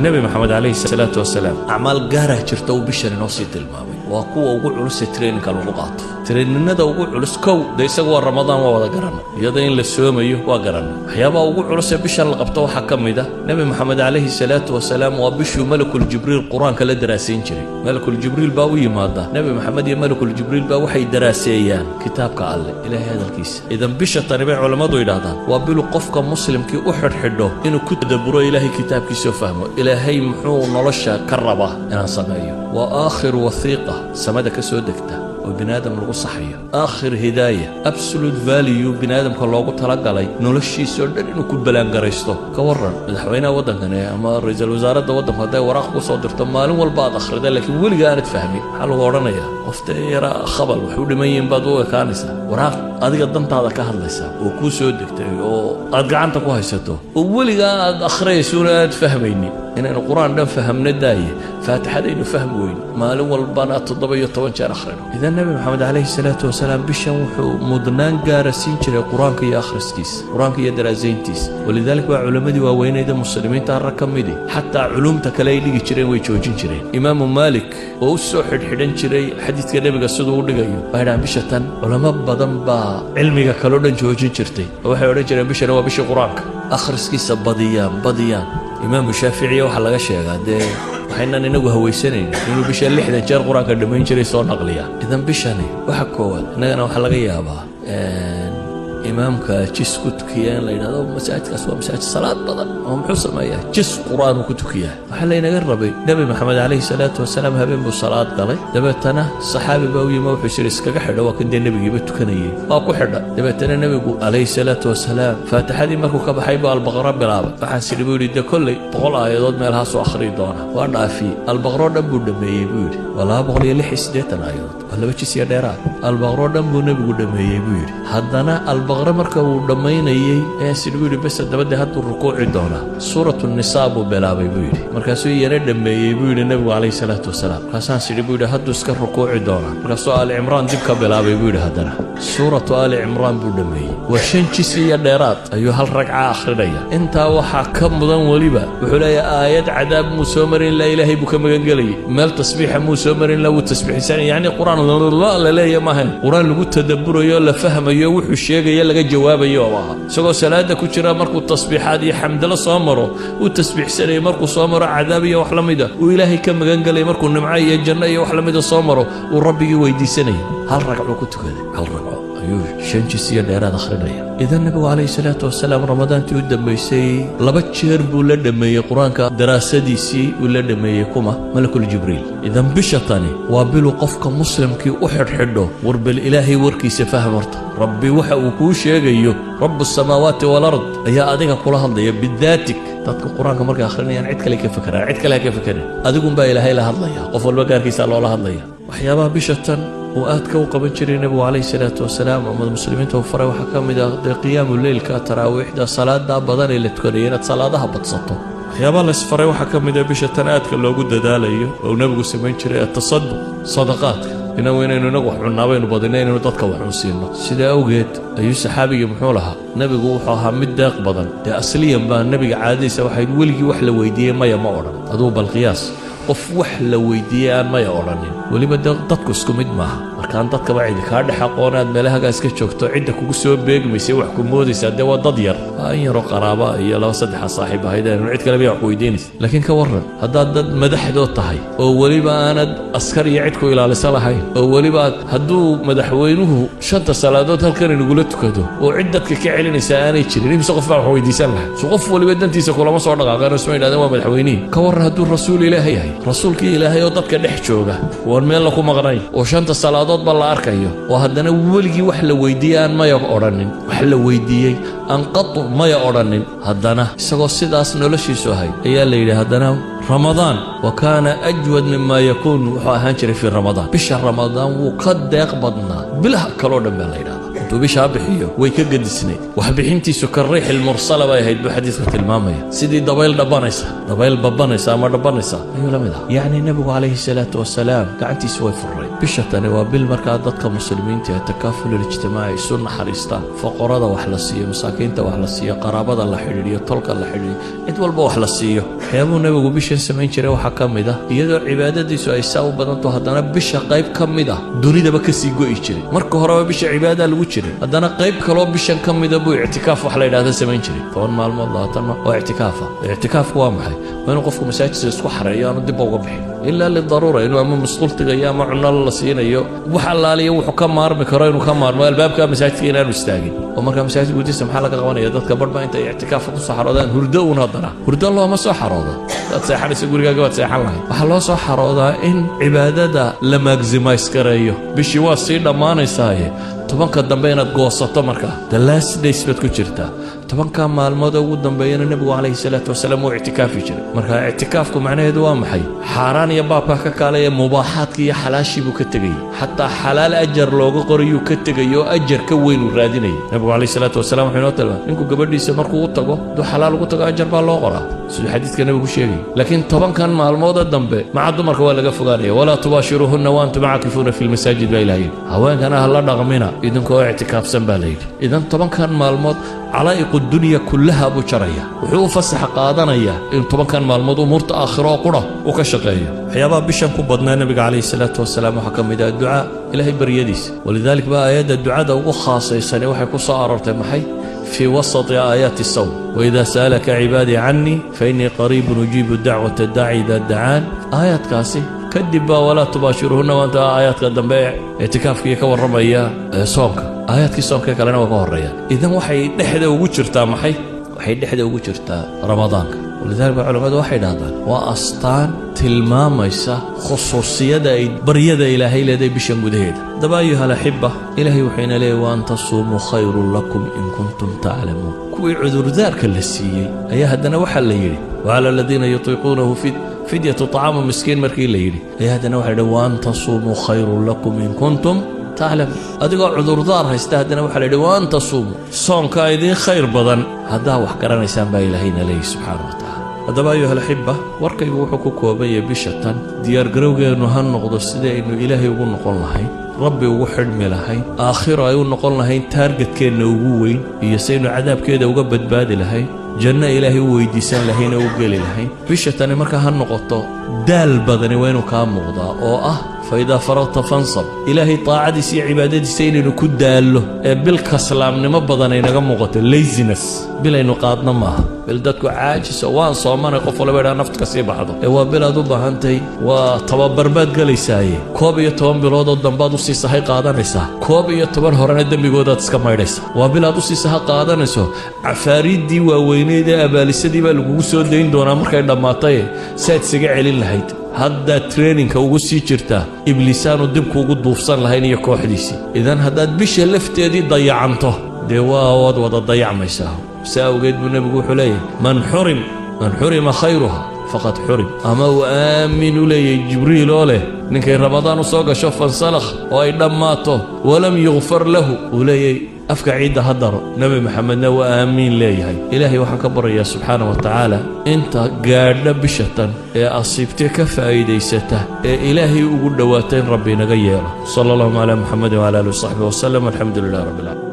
nabi maxamed calayhi salaatu wasalaam acmaal gaarah jirta uu bishan inoo sii tilmaamay waa kuwa ugu culus ee traininka lagu qaato traininada ugu culus kow de isagu waa ramadaan waa wada garanay iyada in la soomayo waa garanay waxyaabaha ugu culus ee bishan la qabto waxaa ka mid ah nabi maxamed calayhi salaatu wasalaam waa bishuu malakul jibriil quraanka la daraasayn jiray malakul jibriil baa u yimaada nabi maxamed iyo malakul jibriil baa waxay daraaseeyaan kitaabka alle ilaahay hadalkiisa idan bisha tani bay culimadu yidhaahdaan waa bilu qofka muslimkii u xidhxidho inuu ku tadabburo ilaahay kitaabkiisa fahmo ilaahay muxuu nolosha ka rabaa inaan sameeyo waa aakhir wasiiqa samada ka soo degta وبني آدم لغو صحية آخر هداية absolute value بني آدم كاللوغو تلقالي نولشي سردن إنو كبالان قريستو كورن مدحوينا ودن كان أما رئيس الوزارة دا ودن كان دا وراق بصدر تمالون والبعض أخر دا لكن ولي قانت فهمي حالو غورنا يا وفتيرا خبر وحولي ميين بادوه كانسا وراق أدي قدمت هذا كهرليسا وكو سودكتي وأدقعنتك وهيستو وولي قانت أخري سونا تفهميني إن القرآن ده فهمنا داية فاتحة إنه فهم وين مالو والبنات الضبية طوان شار أخرين إذا النبي محمد عليه الصلاة والسلام بشوحو مدنان قارسين شري قرآن كي أخرستيس قرآن كي درازينتيس ولذلك وعلماء دي وين إذا مسلمين تاركم دي حتى علوم تكلايلي شري ويشوجين شري إمام مالك ووسو حدن شري حديث كده بقصده ودقايو بعد بشتن علماء بدن با علمي كلودن شوجين شرتي وحي ورين شري بشر وبش قرآن أخرستيس بديان إمام الشافعي وحلا شيء هذا وحنا ننجو هويسنين إنه بيشان لحد جار قرآن كدمين شري صار نقليا إذا بيشاني وحكوال أنا وحلا جيابا إمامك جس كتكيان لين هذا مساجد كسوة مساجد صلاة بدل هم حصل ما ياه جس قرآن وكتكيان وحلا ينقربي نبي محمد عليه الصلاة والسلام هبين بالصلاة قالي دبتنا صحابي باوي ما وحشريس كحدا وكن دين النبي جبت كنيه أكو حدا دبتنا النبي عليه الصلاة والسلام فاتح هذه مركو كبحيبة البقرة بلعبة فحسي بيقول ده كله طول آيات ما لها سو آخر دونا وانا في البقرة دم دم يبود ولا بقول يلي حس ديتنا آيات ولا بتشي سيادة البقرة دم نبي دم يبود هذانا البقرة مركو دمينيي سيدويري بس دبده هاد الركوع دونا سورة النساء بلا بيبيري مركاسو يرد بيبيري النبي عليه الصلاة والسلام كاسان سيدويري هاد اسك الركوع دونا مركاسو آل عمران دبك بلا بيبيري هادنا سورة آل عمران بدمي وشنشي ديرات أيها الركعة آخرية انت وحا كم مدن وليبا وحلايا آيات عذاب مسومر لا إله بك مغنقلي مال تسبيح مسومر لا وتسبيح سنة يعني قرآن الله لا يا ماهن قرآن لو تدبر يلا فهم يوحو الشيء يلا جواب يوها سقو سلاده كجرا مركو التصبيحات يا حمد الله صامره والتسبيح سنه مركو صامره عذابيه وحلميده والهي كم غنغلي مركو نمعيه جنيه وحلميده صامره وربي ويديسني هل ركعوا كتكده هل ركعوا ايوه شنجسيه دheeraad akhrinaya idan nabiga alayhi salaatu wasalaam ramadaantii u dambeysay laba jeer buu la dhameeyay quraanka daraasadiisii uu la dhameeyay kuma malakul jibriil idan bishatani waa bilu qofka muslimkii u xidhxidho warbil ilaahay warkiisa fahmarta rabbi waxa uu ku sheegayo rabbus samaawaati wal ard ayaa adiga kula hadlaya bidaatik dadka quraanka markay akhrinayaan cid kale ka fikiraan cid kale ka fikirin adigu baa ilaahay la hadlaya qof walba gaarkiisa loo la hadlaya waxyaabaha bishatan وآتك وقبل جري النبي عليه الصلاة والسلام ومن المسلمين توفروا وحكم إذا قيام الليل كتراويح ده صلاة ده بدن اللي تكرينا صلاة ده بتصطو يا بالله سفروا وحكم إذا بشتنات كله جد داليه ونبغى سمين جري التصدق صدقات هنا وين إنه نروح عنابين وبدنين إنه تتكوّح نسينا سيدا أوجد أي صحابي يمحولها نبي جوحها مدق بدن ده أصليا بقى النبي عادي سواحد ولقي وحلة ويديه ما يمورن أدوب القياس qof wax la weydiiyay ma yooranin waliba dadku isku mid maaha markaan dadka baa cid ka dhaxaqoonaad meelaha iska joogto cidda kugu soo beegmaysa wax ku moodaysa waa dad yar ay yaro qaraaba iyo laba saddex saaxiib ahaydeen cid kale bay wax weydiinaysa laakiin ka waran hadaa dad madaxdood tahay oo waliba aanad askar iyo cid ku ilaalisa lahayn oo waliba haduu madaxweynuhu shanta salaadood halkan inagula tukado oo cid dadka ka celinaysa aanay jirin imse qof baa wax weydiisan lahaa soo qof waliba dantiisa kulama soo dhaqaaqeen isma yidhahdeen waa madaxweynihi ka waran haduu rasuul ilaahay yahay rasuulkii ilaahay oo dadka dhex jooga war meel la ku maqnay oo shanta salaadood ba la arkayo oo haddana weligii wax la weydiiyaan ma oranin wax la weydiiyay an qatu ma oranin haddana isagoo sidaas noloshiisu ahay ayaa la yidhi haddana رمضان وكان أجود مما يكون وحاهنشري في رمضان بشهر رمضان وقد يقبضنا بلا كلون من الليلة انتو بشهر بحيه ويكقد السنين وحبحنتي سكر ريح المرسلة بايهيد بحديثة المامية سيدي دبايل ببانيسا ما دبانيسا ايوه لمدها يعني النبي عليه الصلاة والسلام قاعدتي سوي في الرين بشهر وبالمركز ضدك مسلمين التكافل الاجتماعي سنة حريستان فقراء وحلسية مساكين وحلسية قرابة الله حريرية طلق الله حريرية انت والبا وحلسية waxyaabuu nebigu bishan samayn jiray waxaa ka mid ah iyadoo cibaadadiisu ay saa u badanto haddana bisha qayb ka mid ah dunidaba ka sii go'i jiray marka horeba bisha cibaada lagu jiray haddana qayb kaloo bishan ka mida buu ictikaaf wax la yidhaahda samayn jiray 10 maalmood 20 maalmood oo ictikaafa ictikaafku waa maxay waa inuu qofku masaajidka isku xareeyo aanu dib uga bixin ilaa lidaruura inuu ama masquultiga iyo ama cunno la siinayo wax allaaliya wuxuu ka maarmi karo inuu ka maarmo albaabka masaajidka inaanu istaagin oo marka masaajidka gudihiisa maxaa laga qabanaya dadka badhba intay ictikaafka ku soo xaroodaan hurdo uun haddana hurdo looma soo xaroodo dad seexanaysa gurigaaga waad seexan lahayd waxaa loo soo xaroodaa in cibaadada la maximize gareeyo bishii waa sii dhammaanaysaaye 10 dambe inaad goosato markaa the last days baad ku jirtaa 10 maalmood ugu dambeeyana nabigu calayhi salaatu wasalaam uu ictikaafi jiray marka ictikaafku macnaheedu waa maxay xaaraan iyo baabka ka kaalaya mubaaxaadka iyo xalaashii buu ka tegay xataa xalaal ajar looga qorayuu ka tegay oo ajar ka weyn uu raadinayay nabigu calayhi salaatu wasalaam wuxuu inoo tilmaamay ninku gabadhiisa markuu u tago duu xalaal ugu tago ajar baa loo qoraa siduu xadiidka nabigu sheegay laakiin 10 maalmood dambe maca dumarka waa laga fogaanaya walaa tubaashiruhunna wa antum caakifuuna fi lmasaajid baa ilaahay haweenkana ha la dhaqmina idinkoo ictikaafsan baa layidhi idan 10 maalmood calaa'iqu dunya kullaha buu jaraya wuxuu u fasax qaadanayaa in 10 maalmood umuurta aakhiro qura uu ka shaqeeyo waxyaabaha bishan ku badnaa nabiga calayhi salaatu wasalaam waxaa ka mid ah ducaa ilaahay baryadiisa walidaalika baa aayadda ducada ugu khaasaysan waxay ku soo aroortay maxay في وسط آيات الصوم وإذا سألك عبادي عني فإني قريب أجيب دعوة الداعي إذا دعان آيات كاسي كدبا ولا تباشرهن وانت آيات قدام بيع اعتكاف كي كور رميا صومك آيات كي صومك كلنا وكور ريا إذا وحي دحده وجرتا محي وحي دحده وجرتا رمضانك ولذلك العلماء واحد هذا وأسطان tilmaamaysa khusuusiyada ay baryada ilaahay leedahay bishan gudaheeda daba ayuha alaxiba ilaahay wuxuuna leeyahay waan tasuumuu khayrun lakum in kuntum taclamuun kuwii cudurdaarka la siiyey ayaa haddana waxaa la yidhi wacala aladiina yutiiquunahu fidyatu طacaamu miskiin markii la yidhi ayaa haddana waxaa yidhi waan tasuumuu khayrun lakum in kuntum تعلم adigoo cudurdaar haysta haddana waxaa la yidhi waan tasuumu soonka idiin khayr badan haddaa wax garanaysaan baa ilaahayna leeyahy subxaana wa tacaala haddaba ayuha alaxiba warkaygu wuxuu ku kooban yahay bisha tan diyaargarowgeennu ha noqdo sidii aynu ilaahay ugu noqon lahayn rabbi ugu xidhmi lahayn aakhiro ay u noqon lahayn taargetkeenna ugu weyn iyo saynu cadaabkeeda uga badbaadi lahayn janno ilaahay u weydiisan lahayn oo u geli lahayn bisha tani markaa ha noqoto daal badani waa inuu kaa muuqdaa oo ah فإذا فرغت فانصب إلهي طاعتي سي عبادتي سيني نكو دالو بالكسلام نمبضان إنغا موغتا ليزنس بلا إنو قادنا ماها بلدتكو عاجس وان صومانا قفل بيرا نفتك سي بعضو إوا بلا دوبا هانتي وطبابر باد قلي سايه كوبي يتوان بلودو دنبادو سي ساهي قادان ريسا كوبي يتوان هوران الدنبي قودا تسكما ريسا وبلا دو سي ساها قادان ريسو عفاريد دي وويني دي أباليسا دي بالقوسو دين دونا مركا دماتاي سايد سيقع علي لهيد haddaad traininka ugu sii jirtaa ibliisaanu dibku ugu duufsan lahayn iyo kooxdiisii idan haddaad bisha lafteedii dayacanto dee waad wada dayacmaysaa saa awgeed buu nebigu wuxuu leeyahay man xurima khayruha faqad xurim ama uu aamin u leeyahay jibriil oo leh ninkay ramadaan u soo gasho fansalakh oo ay dhammaato walam yugfar lahu uu leeyahay afka ciidda ha daro nebi maxamedna waa aamiin leeyahay ilaahay waxaan ka baryayaa subxaana wa tacaala inta gaadha bishatan ee asiibtee ka faa'iidaysata ee ilaahay ugu dhowaata in rabbi inaga yeelo sala allahuma calaa muxamedin wala alihi wasaxbihi wasalam alxamdu lilah rabbi alcaalamiin